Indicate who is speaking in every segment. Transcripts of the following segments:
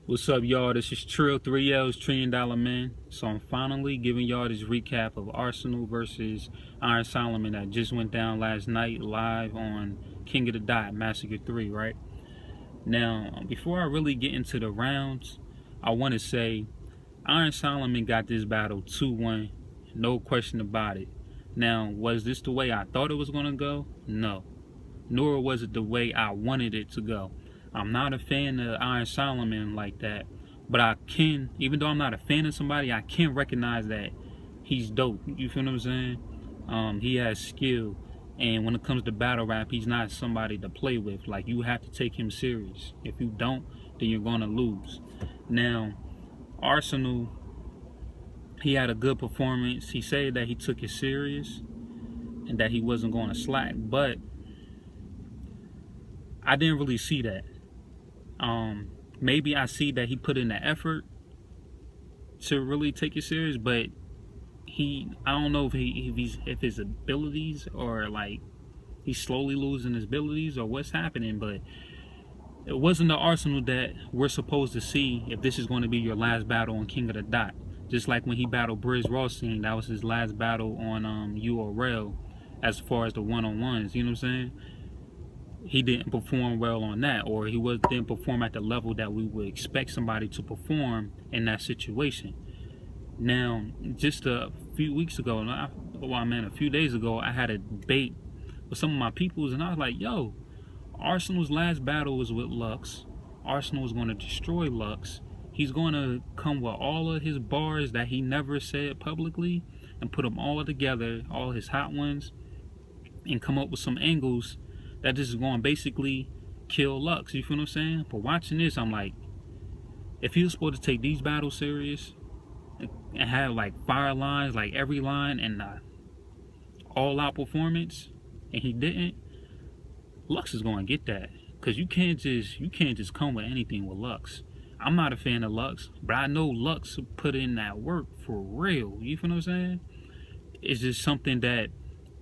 Speaker 1: What's up, y'all? This is Trill 3L's $1 Trillion Man. So I'm finally giving y'all this recap of Arsonal versus Iron Solomon that just went down last night live on KOTD Massacre 3, right? Now, before I really get into the rounds, I want to say Iron Solomon got this battle 2-1, no question about it. Now, was this the way I thought it was going to go? No. Nor was it the way I wanted it to go. I'm not a fan of Iron Solomon like that, but I can, even though I'm not a fan of somebody, I can recognize that he's dope. You feel what I'm saying? He has skill, and when it comes to battle rap, he's not somebody to play with. Like, you have to take him serious. If you don't, then you're gonna lose. Now, Arsonal, he had a good performance. He said that he took it serious and that he wasn't going to slack, but I didn't really see that. Maybe I see that he put in the effort to really take it serious, but I don't know if his abilities, or like he's slowly losing his abilities, or what's happening, but it wasn't the Arsonal that we're supposed to see if this is going to be your last battle on King of the Dot. Just like when he battled Briz Rawson, that was his last battle on URL as far as the one-on-ones, you know what I'm saying? He didn't perform well on that, or he didn't perform at the level that we would expect somebody to perform in that situation. Now, just a few weeks ago, a few days ago, I had a debate with some of my peoples, and I was like, yo, Arsonal's last battle was with Lux. Arsonal was going to destroy Lux. He's going to come with all of his bars that he never said publicly and put them all together, all his hot ones, and come up with some angles that this is going to basically kill Lux. You feel what I'm saying? But watching this, I'm like, if he was supposed to take these battles serious and have like fire lines, like every line, and all-out performance, and he didn't, Lux is going to get that. Because you can't just come with anything with Lux. I'm not a fan of Lux, but I know Lux put in that work for real. You feel what I'm saying? It's just something that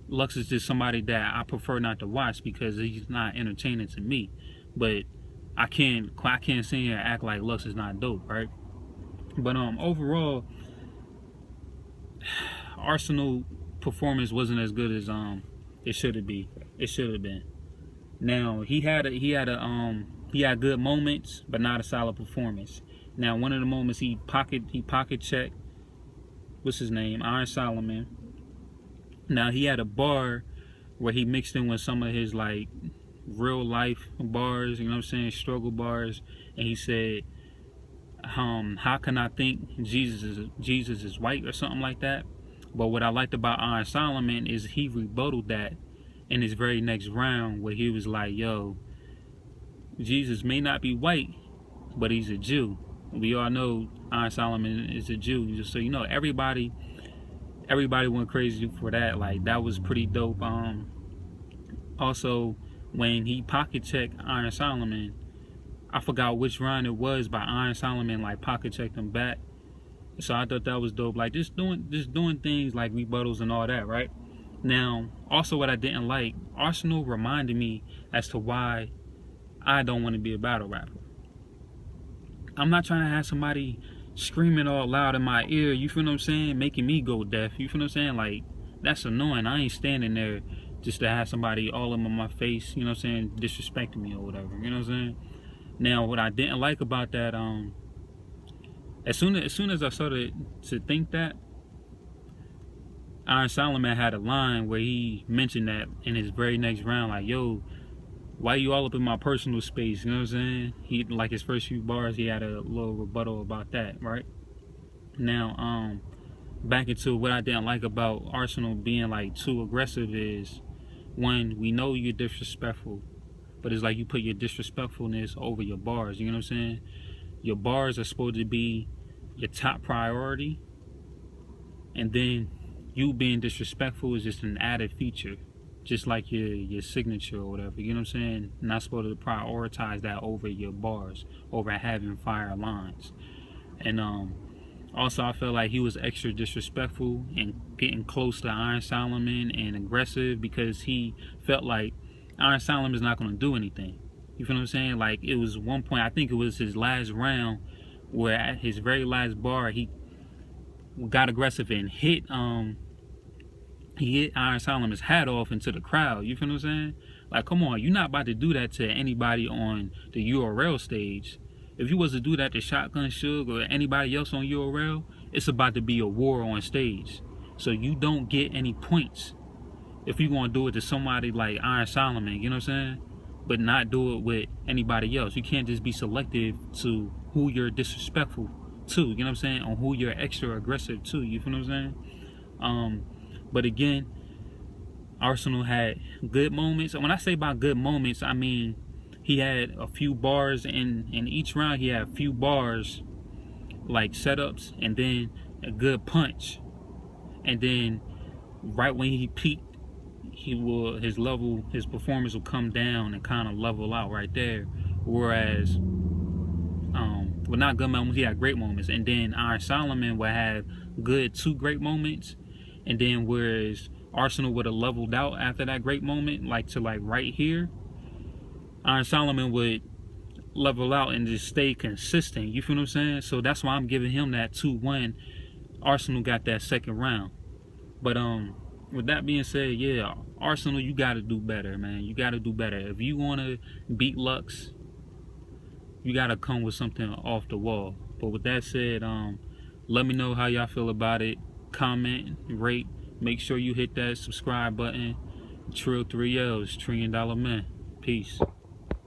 Speaker 1: Lux is just somebody that I prefer not to watch because he's not entertaining to me. But I can't sit here and act like Lux is not dope, right? But overall, Arsonal performance wasn't as good as it should have been. It should have been. Now he had good moments, but not a solid performance. Now, one of the moments he pocket checked, what's his name, Iron Solomon. Now he had a bar where he mixed in with some of his like real life bars, you know what I'm saying, struggle bars, and he said, how can I think Jesus is white, or something like that. But what I liked about Iron Solomon is he rebutted that in his very next round, where he was like, yo, Jesus may not be white, but he's a Jew. We all know Iron Solomon is a Jew, just so you know. Everybody went crazy for that. Like, that was pretty dope. Also, when he pocket checked Iron Solomon, I forgot which round it was, but Iron Solomon like pocket checked him back. So I thought that was dope. Like, just doing things like rebuttals and all that, right? Now, also what I didn't like, Arsonal reminded me as to why I don't want to be a battle rapper. I'm not trying to have somebody screaming all loud in my ear, you feel what I'm saying, making me go deaf, you feel what I'm saying? Like, that's annoying. I ain't standing there just to have somebody all in my face, you know what I'm saying, disrespecting me or whatever, you know what I'm saying? Now, what I didn't like about that, as soon as I started to think that, Iron Solomon had a line where he mentioned that in his very next round, like, yo, why you all up in my personal space, you know what I'm saying? He, like, his first few bars, he had a little rebuttal about that, right? Now, back into what I didn't like about Arsonal being like too aggressive is, one, we know you're disrespectful, but it's like you put your disrespectfulness over your bars, you know what I'm saying? Your bars are supposed to be your top priority, and then you being disrespectful is just an added feature, just like your signature or whatever, you know what I'm saying? Not supposed to prioritize that over your bars, over having fire lines. And also, I felt like he was extra disrespectful and getting close to Iron Solomon and aggressive because he felt like Iron Solomon is not going to do anything. You feel what I'm saying? Like, it was one point, I think it was his last round, where at his very last bar he got aggressive and hit Iron Solomon's hat off into the crowd. You feel what I'm saying? Like, come on, you're not about to do that to anybody on the URL stage. If you was to do that to Shotgun Suge or anybody else on URL, it's about to be a war on stage. So you don't get any points if you want to do it to somebody like Iron Solomon, you know what I'm saying? But not do it with anybody else. You can't just be selective to who you're disrespectful to, you know what I'm saying? On who you're extra aggressive to, you feel what I'm saying? But again, Arsonal had good moments. And when I say about good moments, I mean he had a few bars in each round. He had a few bars like setups and then a good punch. And then right when he peaked, his performance will come down and kind of level out right there. Whereas well, not good moments, he had great moments. And then Iron Solomon would have two great moments. And then whereas Arsonal would have leveled out after that great moment, like to like right here, Iron Solomon would level out and just stay consistent. You feel what I'm saying? So that's why I'm giving him that 2-1. Arsonal got that second round. But with that being said, yeah, Arsonal, you gotta do better, man. You gotta do better. If you wanna beat Lux, you gotta come with something off the wall. But with that said, let me know how y'all feel about it. Comment, rate, make sure you hit that subscribe button. Trill 3Ls, $1 Trillion Man. Peace.